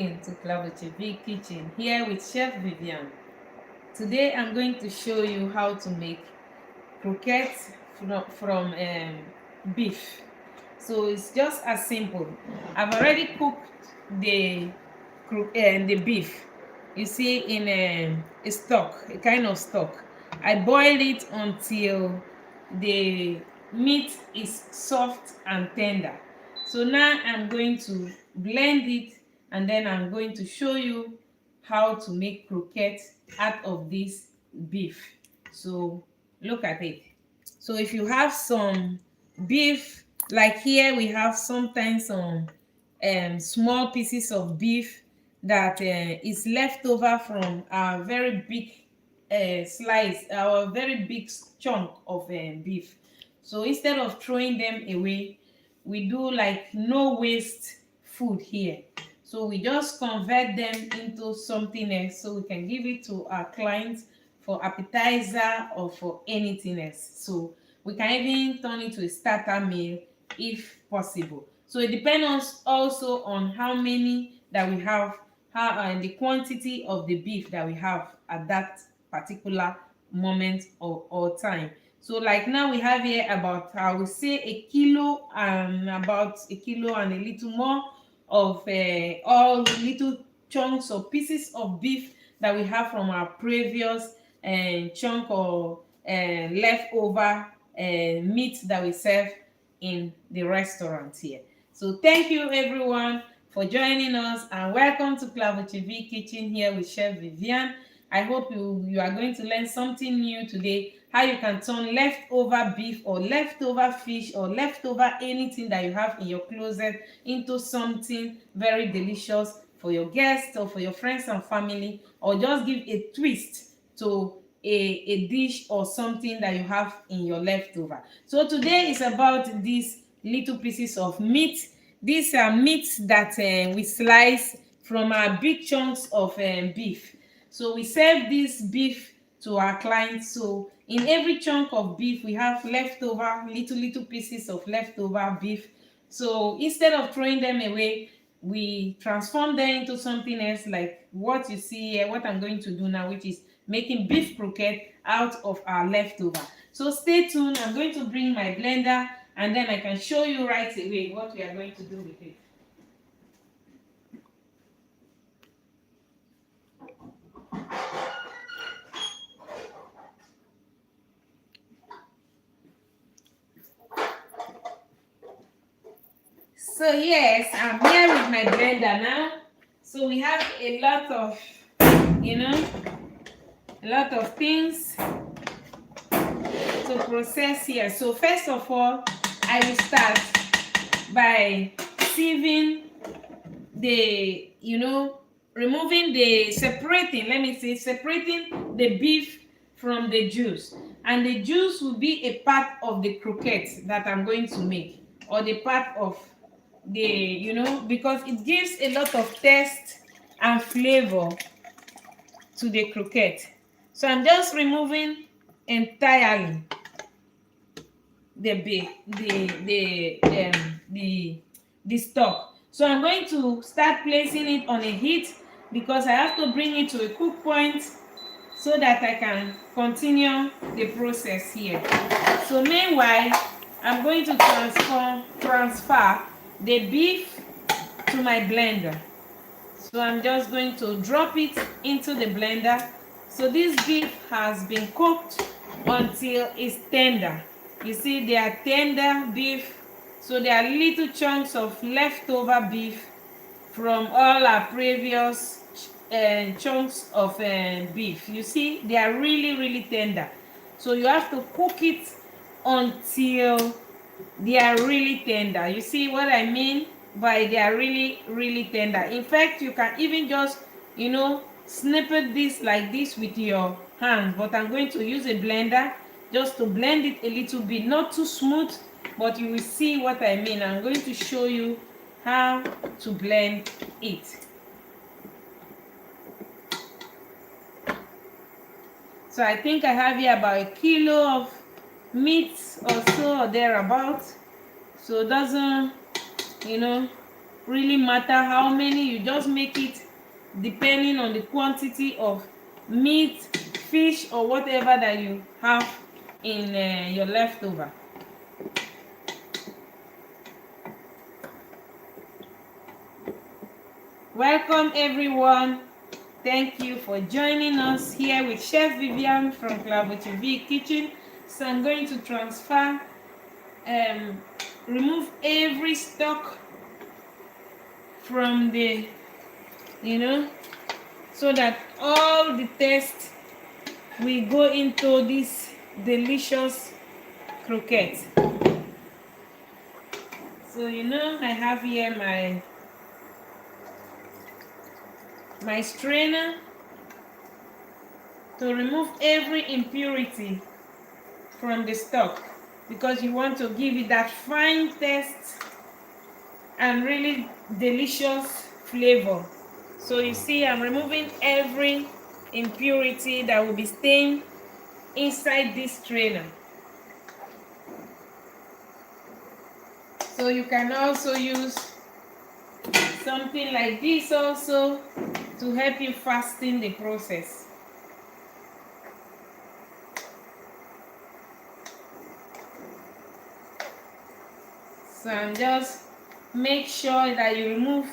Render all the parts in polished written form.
To Klavertje Vier Kitchen here with Chef Viviane. Today I'm going to show you how to make croquettes from beef. So it's just as simple. I've already cooked the the beef. You see in a stock, a kind of stock. I boiled it until the meat is soft and tender. So now I'm going to blend it, and then I'm going to show you how to make croquettes out of this beef. So look at it. So if you have some beef, like here we have sometimes some small pieces of beef that is left over from a very big slice, our very big chunk of beef. So instead of throwing them away, we do like no waste food here. So we just convert them into something else so we can give it to our clients for appetizer or for anything else. So we can even turn it to a starter meal if possible. So it depends also on how many that we have, how and the quantity of the beef that we have at that particular moment or time. So like now we have here about, I would say, a kilo and about a kilo and a little more of all little chunks or pieces of beef that we have from our previous chunk or leftover meat that we serve in the restaurant here. So thank you everyone for joining us, and welcome to Klavertje Vier Kitchen here with Chef Viviane. I hope you are going to learn something new today, how you can turn leftover beef or leftover fish or leftover anything that you have in your closet into something very delicious for your guests or for your friends and family, or just give a twist to a dish or something that you have in your leftover. So today is about these little pieces of meat. These are meats that we slice from our big chunks of beef. So we serve this beef to our clients. So in every chunk of beef we have leftover little pieces of leftover beef. So instead of throwing them away, we transform them into something else, like what you see here, what I'm going to do now, which is making beef croquette out of our leftover. So stay tuned. I'm going to bring my blender, and then I can show you right away what we are going to do with it. So yes, I'm here with my blender now. So we have a lot of, a lot of things to process here. So first of all, I will start by sieving the, removing the, separating the beef from the juice. And the juice will be a part of the croquette that I'm going to make, or the part of the, because it gives a lot of taste and flavor to the croquette. So I'm just removing entirely the stock. So I'm going to start placing it on a heat, because I have to bring it to a cook point so that I can continue the process here. So meanwhile, I'm going to transfer the beef to my blender. So I'm just going to drop it into the blender. So this beef has been cooked until it's tender. You see, they are tender beef. So they are little chunks of leftover beef from all our previous chunks of beef. You see, they are really tender. So you have to cook it until they are really tender. You see what I mean by they are really tender? In fact, you can even just, snippet this like this with your hand, but I'm going to use a blender just to blend it a little bit, not too smooth, but you will see what I mean. I'm going to show you how to blend it. So I think I have here about a kilo of meat or so, or thereabouts. So it doesn't, really matter how many. You just make it depending on the quantity of meat, fish, or whatever that you have in your leftover. Welcome everyone. Thank you for joining us here with Chef Viviane from Klavertje Vier Kitchen. So I'm going to transfer, remove every stock from the, so that all the taste will go into this delicious croquette. So I have here my strainer to remove every impurity from the stock, because you want to give it that fine taste and really delicious flavor. So you see, I'm removing every impurity that will be staying inside this strainer. So you can also use something like this also to help you fasten the process. So I'm just make sure that you remove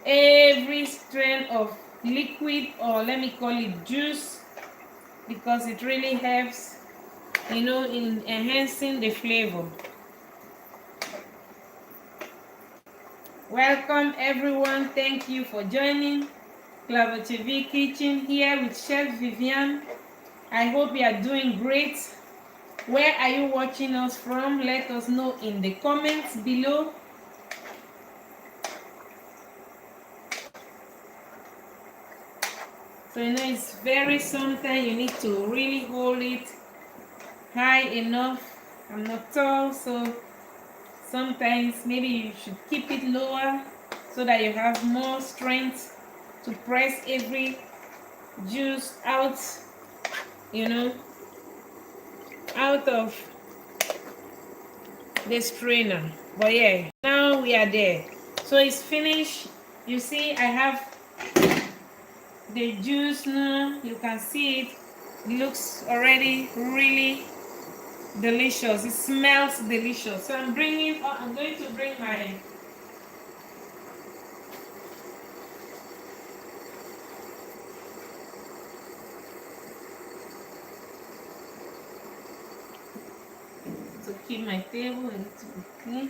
every strain of liquid, or let me call it juice, because it really helps in enhancing the flavor. Welcome everyone. Thank you for joining Klavertje Vier Kitchen here with Chef Viviane. I hope you are doing great. Where are you watching us from? Let us know in the comments below. So it's very sometimes you need to really hold it high enough. I'm not tall, so sometimes maybe you should keep it lower so that you have more strength to press every juice out, out of the strainer. But yeah, now we are there. So it's finished. You see, I have the juice now. You can see it. It looks already really delicious. It smells delicious. So I'm going to bring my to keep my table a little bit clean.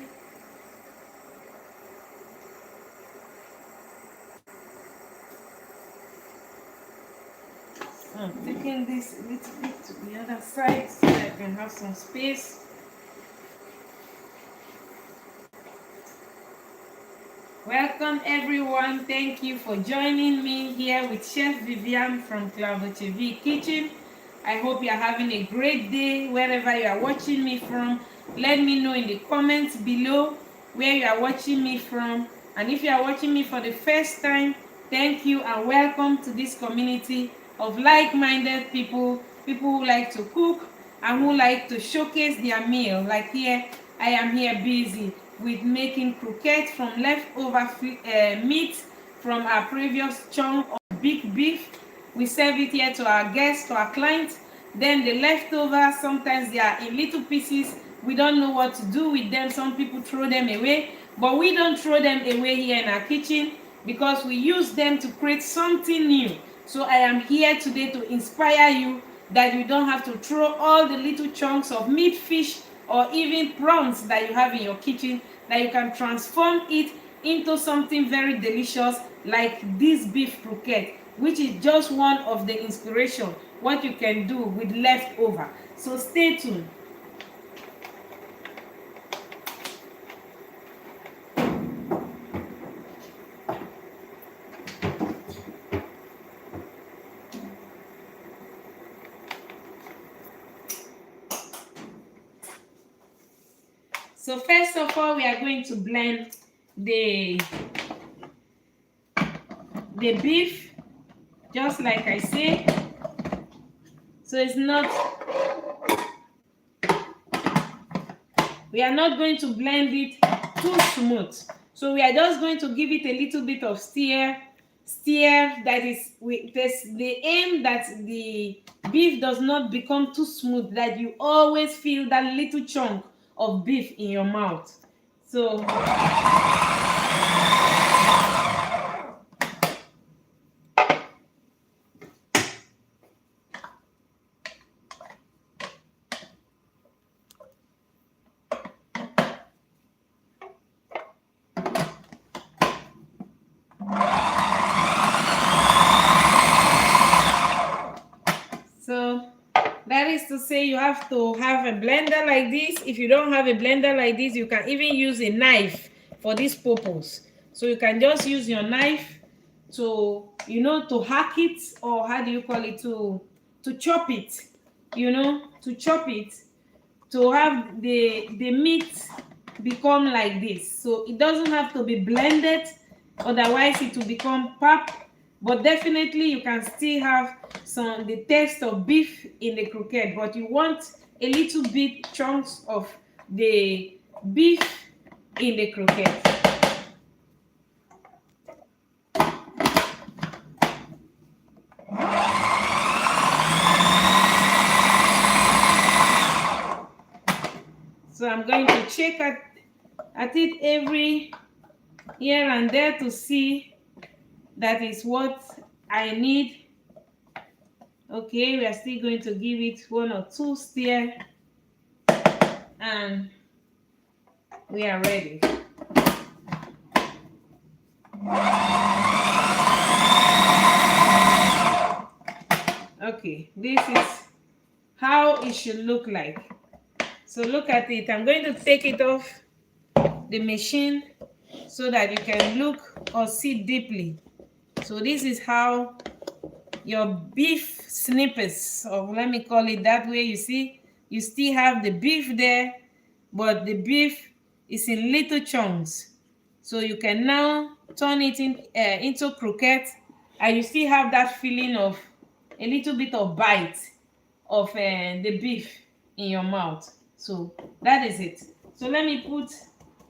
So I'm taking this a little bit to the other side so that I can have some space. Welcome everyone. Thank you for joining me here with Chef Viviane from Klavertje Vier Kitchen. I hope you are having a great day wherever you are watching me from. Let me know in the comments below where you are watching me from. And if you are watching me for the first time, thank you and welcome to this community of like-minded people who like to cook and who like to showcase their meal. Like here, I am here busy with making croquettes from leftover meat from our previous chunk of big beef. We serve it here to our guests, to our clients. Then the leftovers, sometimes they are in little pieces. We don't know what to do with them. Some people throw them away, but we don't throw them away here in our kitchen because we use them to create something new. So I am here today to inspire you that you don't have to throw all the little chunks of meat, fish, or even prawns that you have in your kitchen, that you can transform it into something very delicious like this beef croquette, which is just one of the inspiration what you can do with leftover. So stay tuned. So first of all, we are going to blend the beef, just like I say. So it's not, we are not going to blend it too smooth. So we are just going to give it a little bit of stir. That is, there's the aim that the beef does not become too smooth, that you always feel that little chunk of beef in your mouth. So that is to say, you have to have a blender like this. If you don't have a blender like this, you can even use a knife for this purpose. So you can just use your knife to, to hack it, or how do you call it, to chop it, to chop it, to have the meat become like this. So it doesn't have to be blended, otherwise it will become pap. But definitely you can still have the taste of beef in the croquette, but you want a little bit chunks of the beef in the croquette. So I'm going to check at it every here and there to see that is what I need. Okay, we are still going to give it 1 or 2 stir, and we are ready. Okay, this is how it should look like. So look at it. I'm going to take it off the machine so that you can look or see deeply. So this is how your beef snippets, or let me call it that way. You see, you still have the beef there, but the beef is in little chunks. So you can now turn it into croquette, and you still have that feeling of a little bit of bite of the beef in your mouth. So that is it. So let me put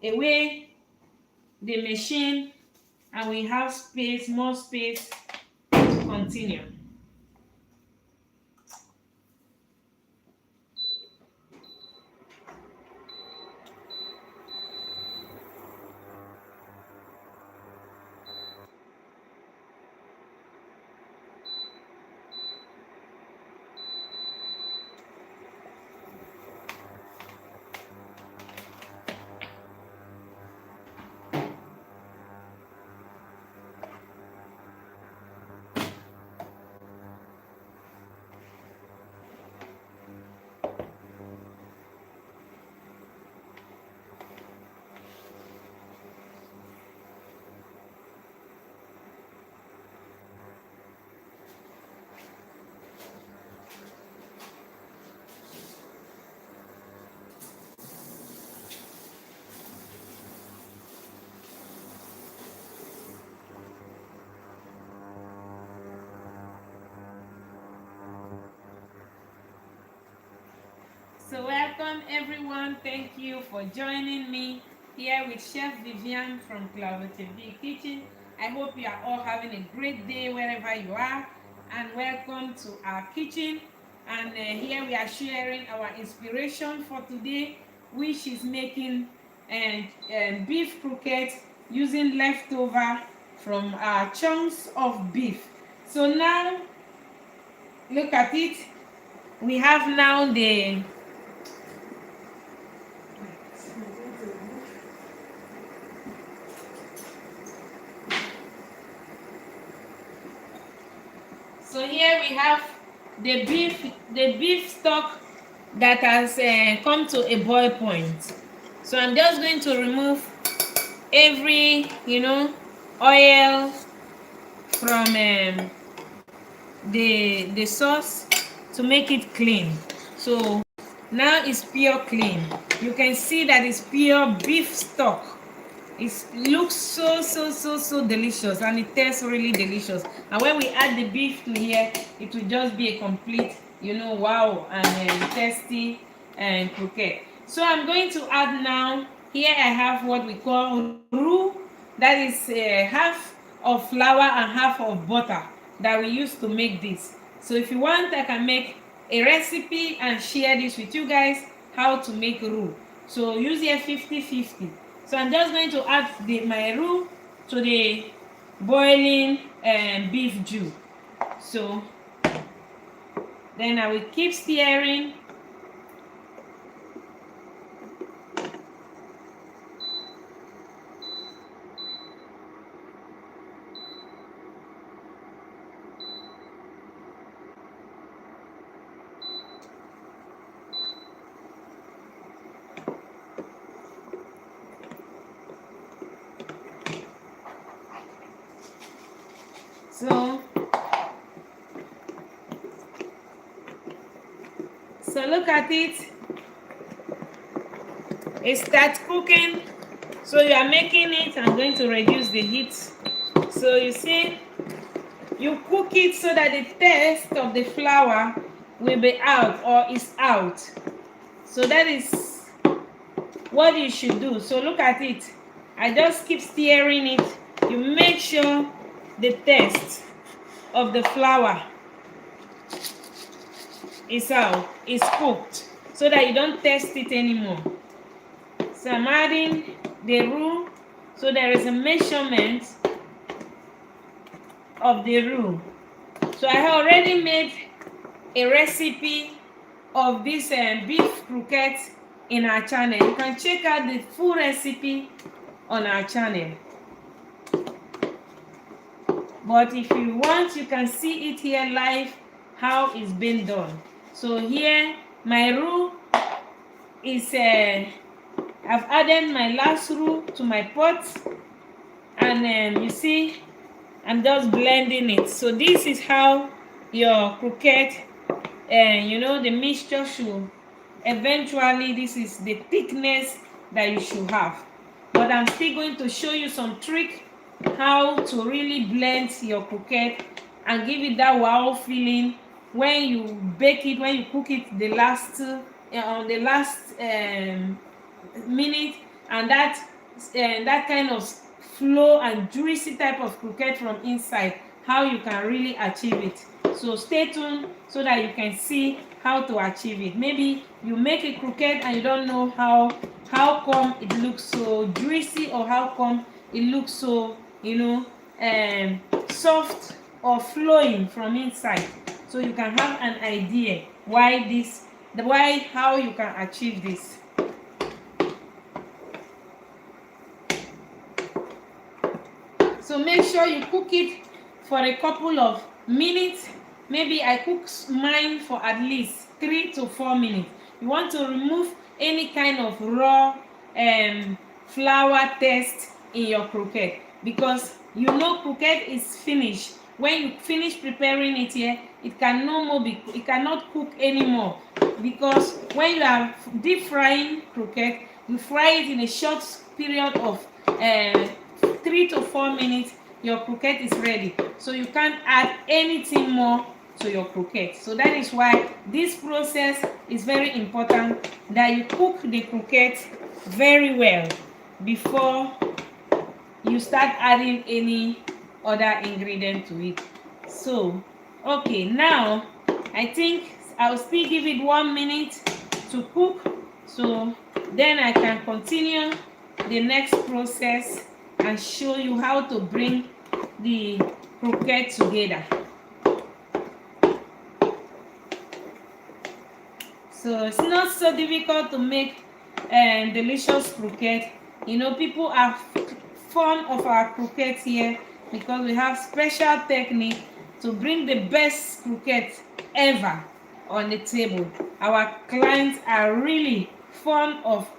away the machine, and we have space, more space to continue. So welcome everyone. Thank you for joining me here with Chef Viviane from Klavertje Vier Kitchen. I hope you are all having a great day wherever you are, and welcome to our kitchen. And here we are sharing our inspiration for today, which is making beef croquette using leftover from our chunks of beef. So now look at it. We have now the So here we have the beef stock that has come to a boil point. So I'm just going to remove every oil from the sauce to make it clean. So now it's pure clean. You can see that it's pure beef stock. It looks so delicious, and it tastes really delicious. And when we add the beef to here, it will just be a complete wow and tasty and croquette. So I'm going to add now Here I have what we call roux. That is half of flour and half of butter that we use to make this. So if you want, I can make a recipe and share this with you guys how to make roux. So use here 50-50. So I'm just going to add my roux to the boiling beef stew. So then I will keep stirring. So look at it. It starts cooking. So you are making it. I'm going to reduce the heat. So you see, you cook it so that the taste of the flour will be out or is out. So that is what you should do. So look at it. I just keep stirring it. You make sure the taste of the flour is out, is cooked, so that you don't taste it anymore. So I'm adding the roux. So there is a measurement of the roux. So I have already made a recipe of this beef croquette in our channel. You can check out the full recipe on our channel. But if you want, you can see it here live how it's been done. So here my roux is I've added my last roux to my pot, and you see I'm just blending it. So this is how your croquette, you know, the mixture should eventually, this is the thickness that you should have. But I'm still going to show you some trick how to really blend your croquette and give it that wow feeling when you bake it, when you cook it the last on the last minute, and that kind of flow and juicy type of croquette from inside, how you can really achieve it. So stay tuned so that you can see how to achieve it. Maybe you make a croquette and you don't know how come it looks so juicy, or how come it looks so, you know, soft or flowing from inside. So you can have an idea how you can achieve this. So make sure you cook it for a couple of minutes. Maybe I cook mine for at least 3 to 4 minutes. You want to remove any kind of raw flour taste in your croquette, because you know croquette is finished. When you finish preparing it here, it cannot cook anymore, because when you are deep frying croquette, you fry it in a short period of 3 to 4 minutes. Your croquette is ready, so you can't add anything more to your croquette. So that is why this process is very important, that you cook the croquette very well before you start adding any other ingredient to it. So okay, now I think I'll still give it 1 minute to cook, so then I can continue the next process and show you how to bring the croquette together. So it's not so difficult to make delicious croquette. You know, people are fond of our croquette here because we have special technique to bring the best croquette ever on the table. Our clients are really fond of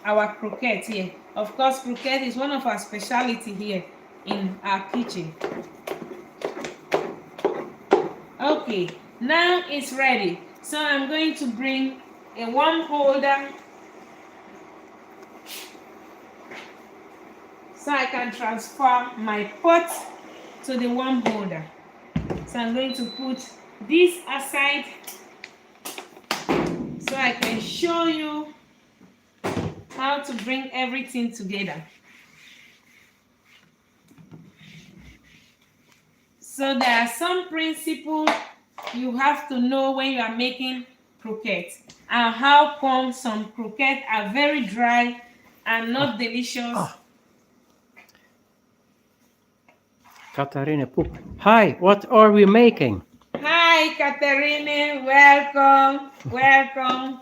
our croquette here. Of course, croquette is one of our specialty here in our kitchen. Okay, now it's ready. So I'm going to bring a worm holder so I can transfer my pot to the worm holder. So I'm going to put this aside so I can show you how to bring everything together. So there are some principles you have to know when you are making croquettes, and how come some croquettes are very dry and not delicious. Katharine Poep. Hi, what are we making? Hi, Katharine. Welcome. Welcome.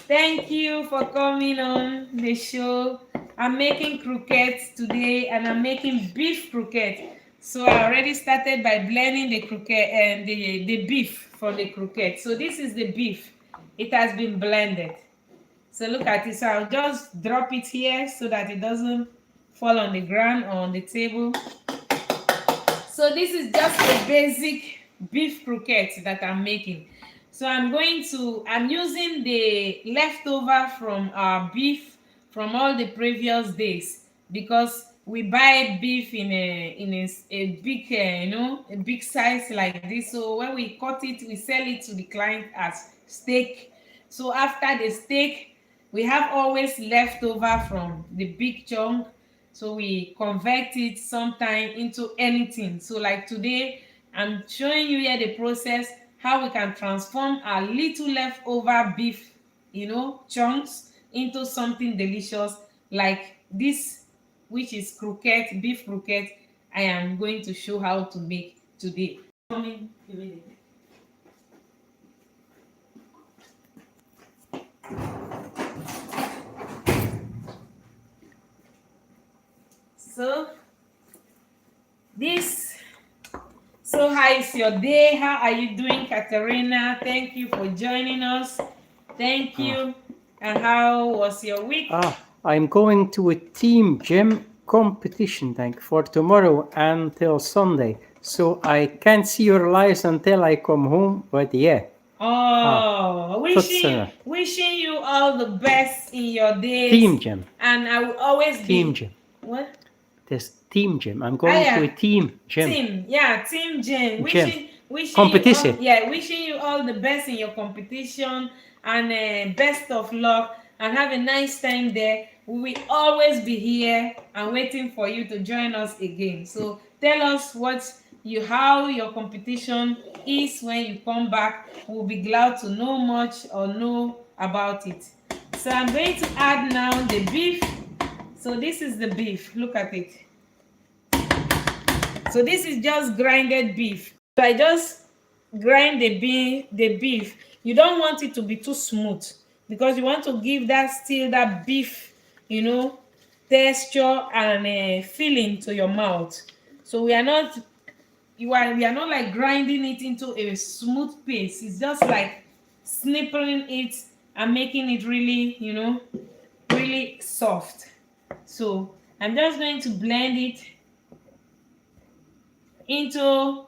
Thank you for coming on the show. I'm making croquettes today, and I'm making beef croquettes. So I already started by blending the croquette and the beef for the croquette. So this is the beef. It has been blended. So look at it. So I'll just drop it here so that it doesn't fall on the ground or on the table. So this is just a basic beef croquette that I'm making. So I'm using the leftover from our beef from all the previous days, because we buy beef in a big a big size like this. So when we cut it, we sell it to the client as steak. So after the steak, we have always leftover from the big chunk, so we convert it sometime into anything. So like today, I'm showing you here the process how we can transform our little leftover beef chunks into something delicious like this, which is croquette, beef croquette. I am going to show how to make today. So how is your day? How are you doing, Katerina? Thank you for joining us. Thank you. And how was your week? I'm going to a team gym competition, for tomorrow until Sunday. So I can't see your lives until I come home, but yeah. Wishing you all the best in your days. Team gym. And I will always team gym. What? This team gym. I'm going to a team gym. Team gym. Wishing competition. Wishing you all the best in your competition, and best of luck, and have a nice time there. We will always be here and waiting for you to join us again. So tell us how your competition is when you come back. We'll be glad to know much or know about it. So I'm going to add now the beef. So this is the beef. Look at it. So this is just grinded beef. So I just grind the beef. You don't want it to be too smooth, because you want to give that beef, texture and feeling to your mouth. So we are not like grinding it into a smooth paste. It's just like snipping it and making it really, really soft. So I'm just going to blend it into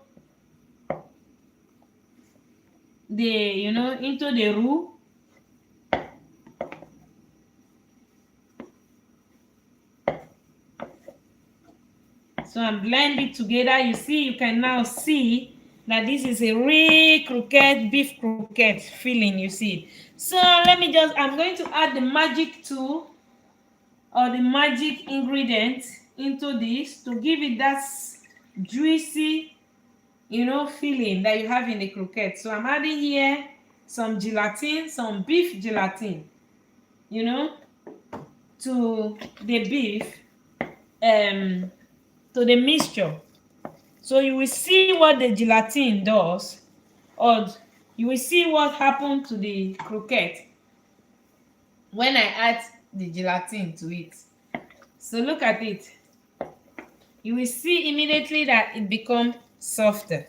the roux. So I'm blending it together. You can now see that this is a real croquette, beef croquette filling, you see. So I'm going to add the magic tool or the magic ingredient into this to give it that juicy, filling that you have in the croquette. So I'm adding here some gelatin, some beef gelatin, to the beef, to the mixture. So you will see what the gelatin does, or you will see what happened to the croquette when I add the gelatin to it. So look at it. You will see immediately that it becomes softer.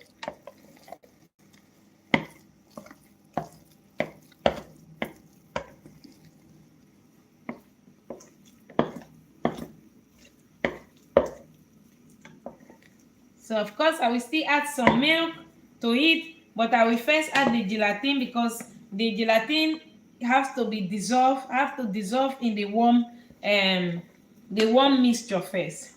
So of course I will still add some milk to it, but I will first add the gelatin, because the gelatin has to dissolve in the warm mixture first.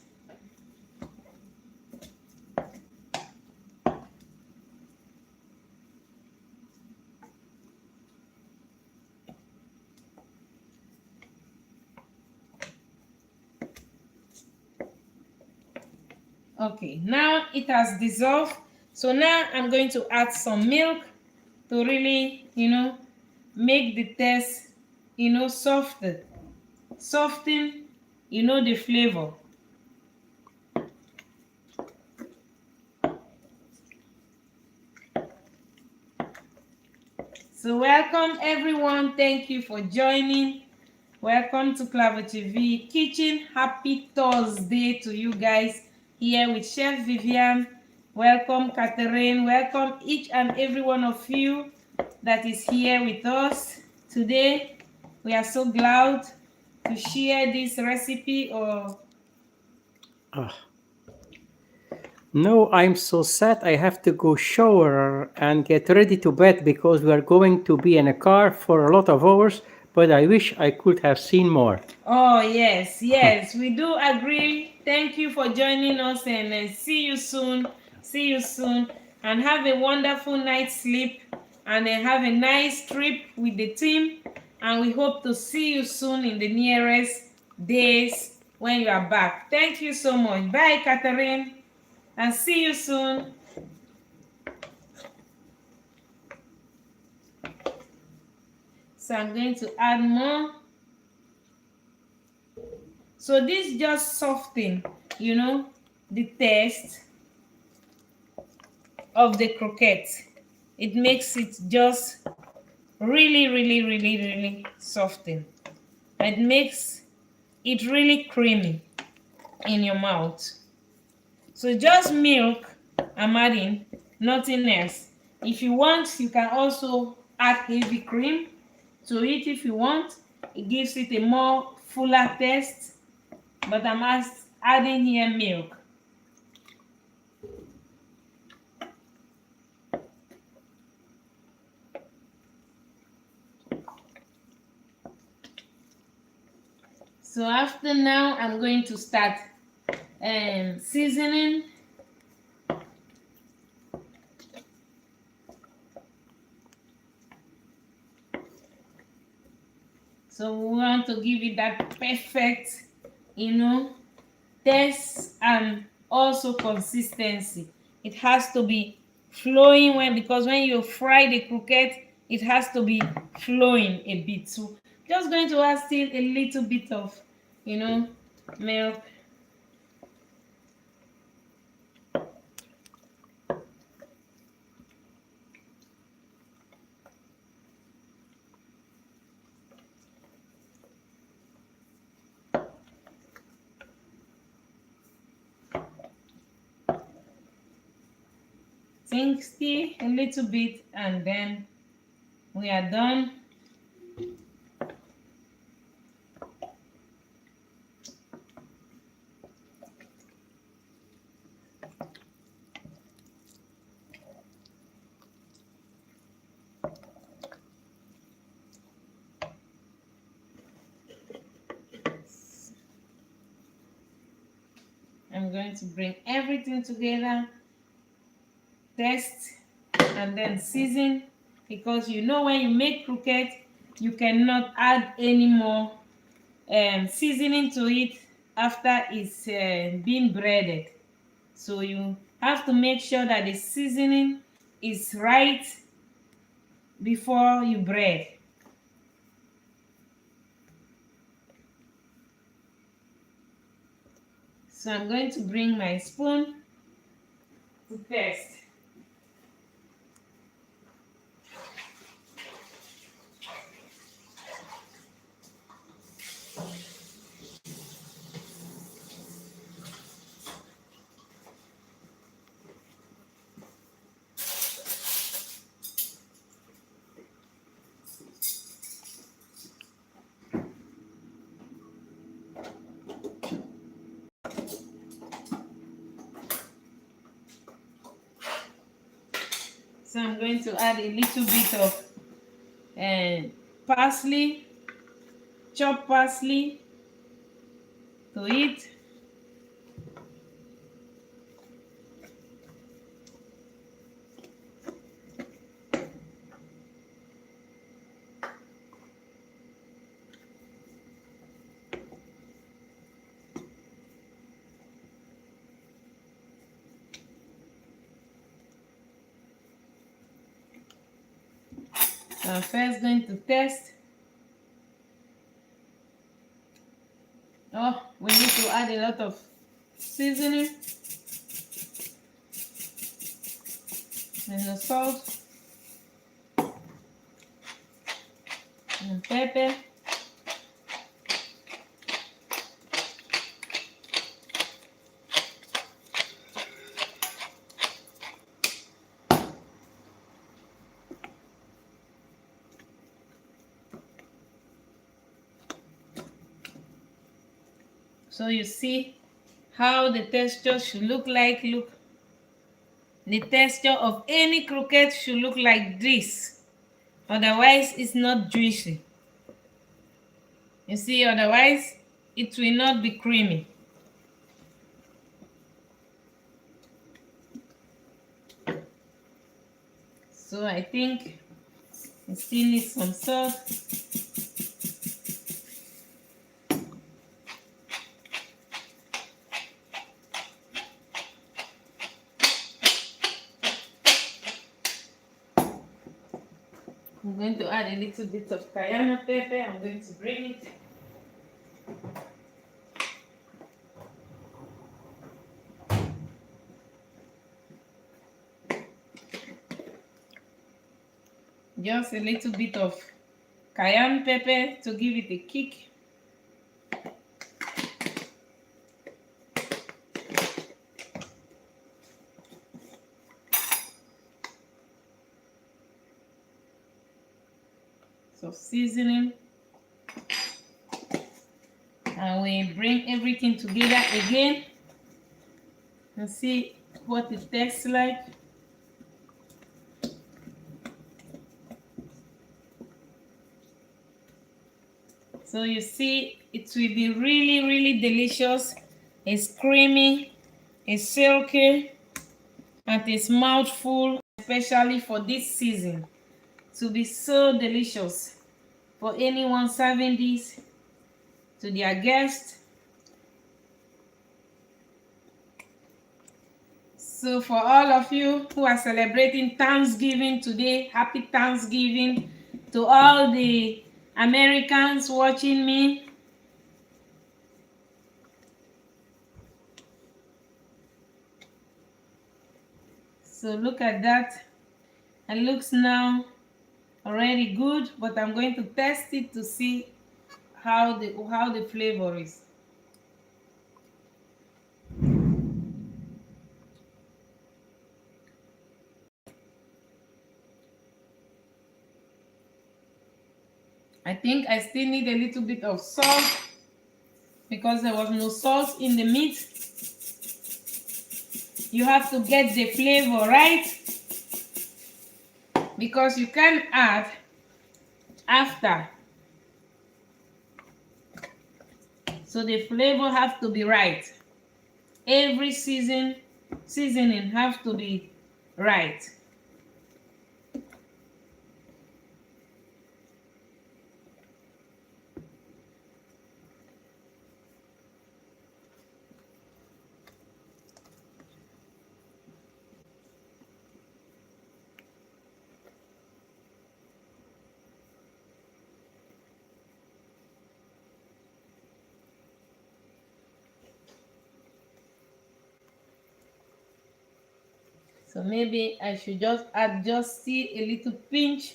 Okay, now it has dissolved. So now I'm going to add some milk to really, make the taste, soften, the flavor. So welcome everyone. Thank you for joining. Welcome to Klavertje Vier Kitchen. Happy Thursday to you guys here with Chef Viviane. Welcome Catherine. Welcome each and every one of you that is here with us today. We are so glad to share this recipe. No, I'm so sad. I have to go shower and get ready to bed because we are going to be in a car for a lot of hours, but I wish I could have seen more. Oh, yes, we do agree. Thank you for joining us, and see you soon. See you soon. And have a wonderful night's sleep, and have a nice trip with the team. And we hope to see you soon in the nearest days when you are back. Thank you so much. Bye, Catherine. And see you soon. So I'm going to add more. So this just soften, the taste of the croquette. It makes it just really, really, really, really soften. It makes it really creamy in your mouth. So just milk I'm adding, nothing else. If you want, you can also add heavy cream to it if you want. It gives it a more fuller taste, but I'm adding here milk. So after now, I'm going to start seasoning. So we want to give it that perfect, taste and also consistency. It has to be flowing because when you fry the croquette, it has to be flowing a bit. So just going to add still a little bit of, milk. Think still a little bit, and then we are done. I'm going to bring everything together, test, and then season, because when you make croquette, you cannot add any more seasoning to it after it's been breaded. So you have to make sure that the seasoning is right before you bread. So I'm going to bring my spoon to test. So I'm going to add a little bit of parsley, chopped parsley to it. So I'm first going to test. Oh, we need to add a lot of seasoning and the salt and pepper. So you see how the texture should look like. Look, the texture of any croquette should look like this. Otherwise, it's not juicy. You see, otherwise, it will not be creamy. So I think it still needs some salt. I'm going to add a little bit of cayenne pepper. I'm going to bring it. Just a little bit of cayenne pepper to give it a kick. So seasoning. And we bring everything together again and see what it tastes like. So you see, it will be really, really delicious. It's creamy, it's silky, and it's mouthful, especially for this season. To be so delicious for anyone serving this to their guests. So for all of you who are celebrating Thanksgiving today, happy Thanksgiving to all the Americans watching me. So look at that. It looks now already good, but I'm going to test it to see how the flavor is. I think I still need a little bit of salt because there was no salt in the meat. You have to get the flavor right, because you can add after. So the flavor have to be right. Every seasoning have to be right. So maybe I should just add just see a little pinch.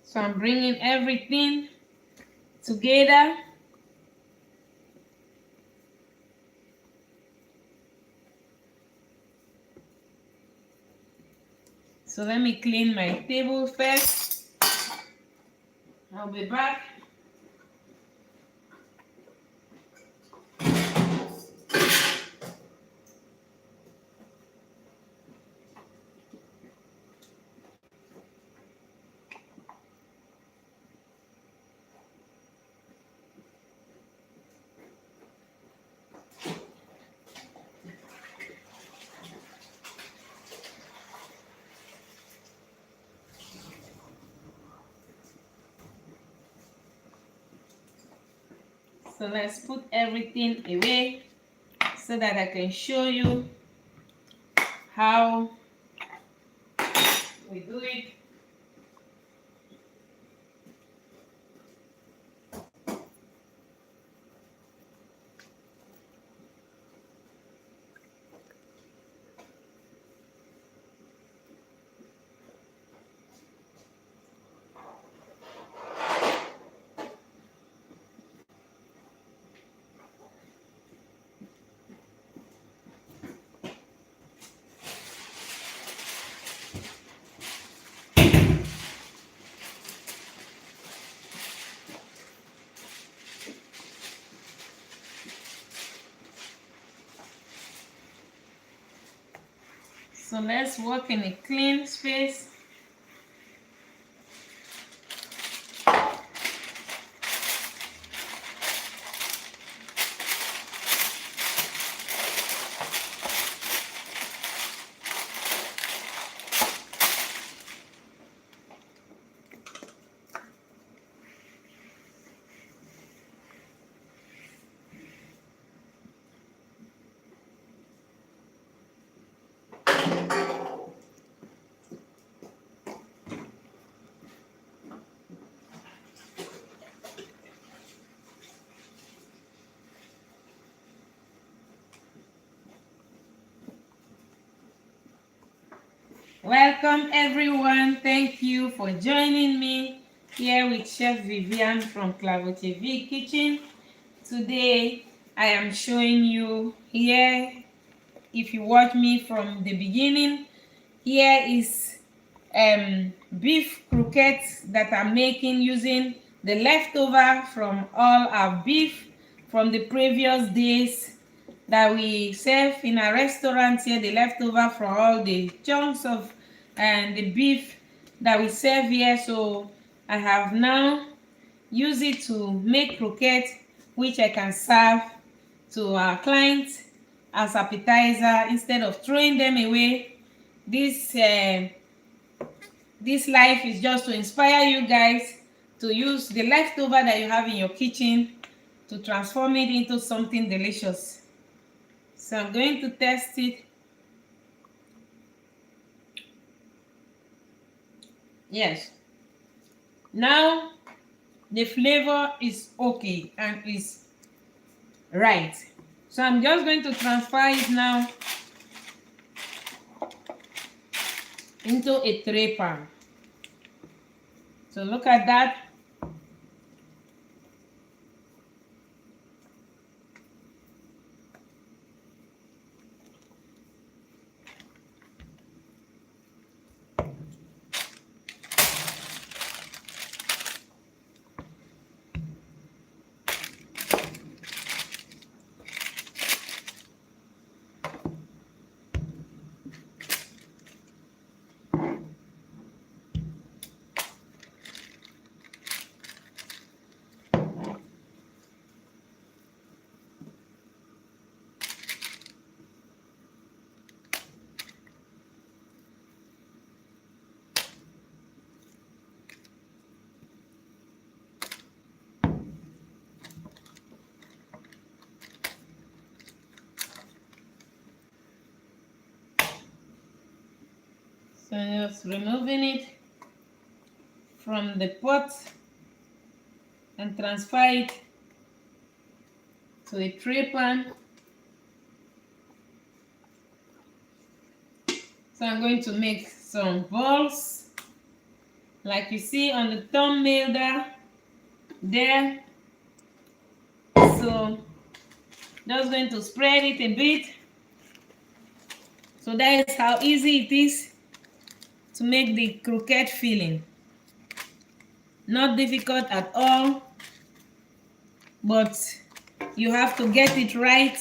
So I'm bringing everything together. So let me clean my table first. I'll be back. So let's put everything away so that I can show you how we do it. So let's work in a clean space. Welcome everyone. Thank you for joining me here with Chef Viviane from Klavertje Vier Kitchen. Today I am showing you here, if you watch me from the beginning, here is beef croquettes that I'm making using the leftover from all our beef from the previous days that we serve in our restaurant here, the leftover from all the chunks of the beef that we serve here. So I have now used it to make croquettes, which I can serve to our clients as appetizer instead of throwing them away. This life is just to inspire you guys to use the leftover that you have in your kitchen to transform it into something delicious. So I'm going to test it. Yes. Now the flavor is okay and is right. So I'm just going to transfer it now into a tray pan. So look at that. So just removing it from the pot and transfer it to a tray pan. So I'm going to make some balls like you see on the thumbnail there. So just going to spread it a bit. So that is how easy it is to make the croquette filling. Not difficult at all, but you have to get it right,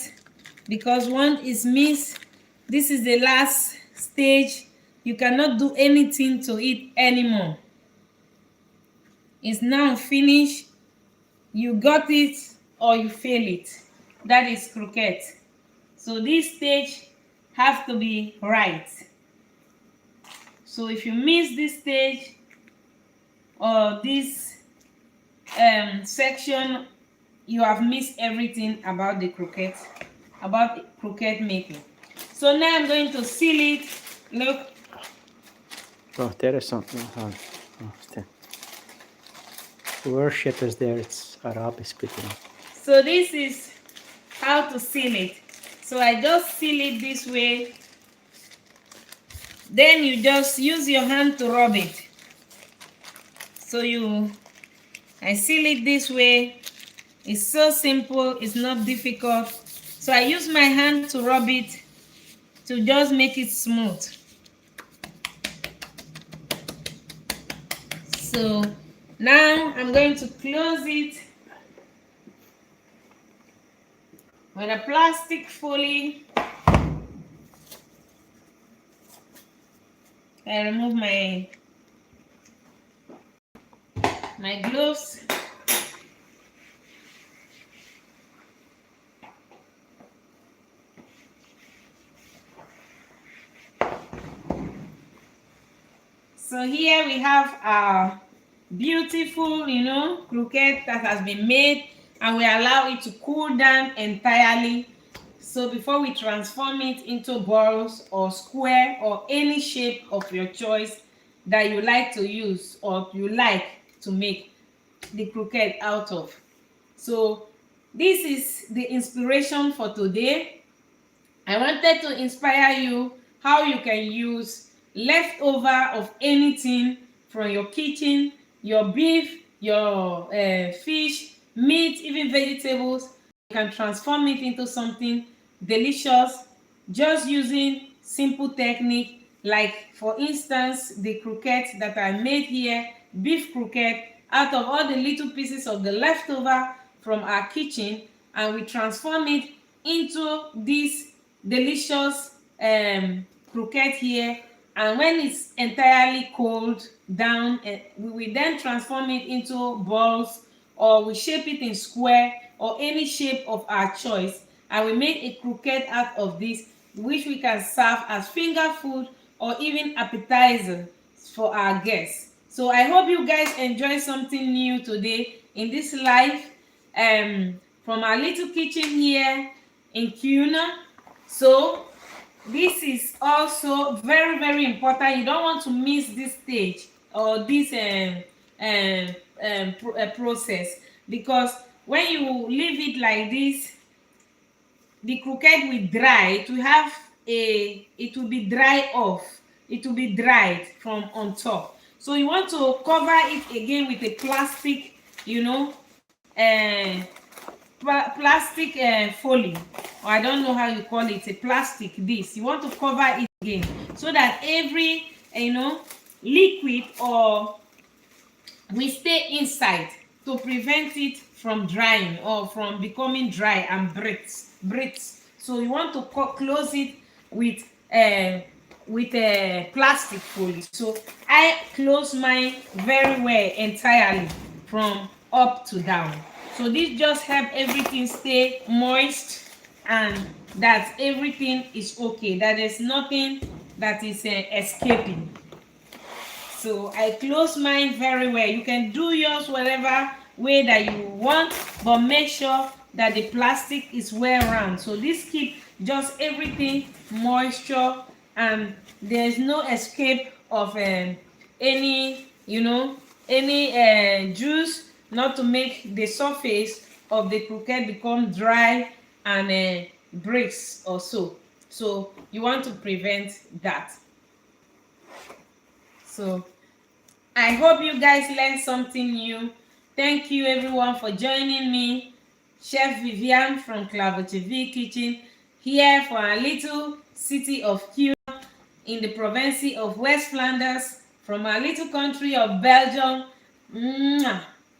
because one is missed. This is the last stage. You cannot do anything to it anymore. It's now finished. You got it or you fail it. That is croquette. So this stage has to be right. So if you miss this stage or this section you have missed everything about the croquette making. So now I'm going to seal it. Look. Oh, there is something. The worship is there. It's Arabic speaking. So this is how to seal it. So I just seal it this way. Then you just use your hand to rub it. So I seal it this way. It's so simple, it's not difficult. So I use my hand to rub it to just make it smooth. So now I'm going to close it with a plastic folie. I remove my gloves. So here we have our beautiful, croquette that has been made, and we allow it to cool down entirely. So before we transform it into balls or square or any shape of your choice that you like to use or you like to make the croquette out of. So this is the inspiration for today. I wanted to inspire you how you can use leftover of anything from your kitchen, your beef, your fish, meat, even vegetables. You can transform it into something delicious just using simple technique, like for instance the croquette that I made here, beef croquette, out of all the little pieces of the leftover from our kitchen, and we transform it into this delicious croquette here. And when it's entirely cooled down, we will then transform it into balls, or we shape it in square or any shape of our choice, and we make a croquette out of this, which we can serve as finger food or even appetizer for our guests. So I hope you guys enjoy something new today in this live from our little kitchen here in Cuisine. So this is also very, very important. You don't want to miss this stage or this process, because when you leave it like this, the croquette will dry. It will be dry off. It will be dried from on top. So you want to cover it again with a plastic, plastic folie, or I don't know how you call it, a plastic this. You want to cover it again so that every liquid or will stay inside to prevent it from drying or from becoming dry and breaks. So you want to close it with a plastic folie. So I close mine very well entirely from up to down. So this just help everything stay moist, and that everything is okay, that there's nothing that is escaping. So I close mine very well. You can do yours whatever way that you want, but make sure that the plastic is well round. So this keep just everything moisture, and there's no escape of any juice, not to make the surface of the croquette become dry and breaks or so. So you want to prevent that. So I hope you guys learned something new. Thank you everyone for joining me, Chef Viviane from Klavertje Vier Kitchen, here for our little city of Cuisine in the province of West Flanders, from our little country of Belgium.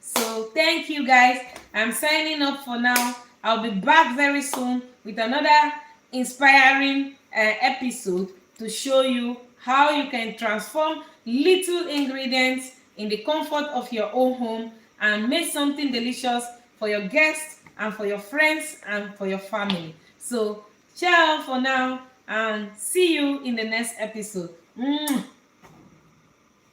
So thank you guys. I'm signing up for now. I'll be back very soon with another inspiring episode to show you how you can transform little ingredients in the comfort of your own home and make something delicious for your guests and for your friends and for your family. So ciao for now, and see you in the next episode.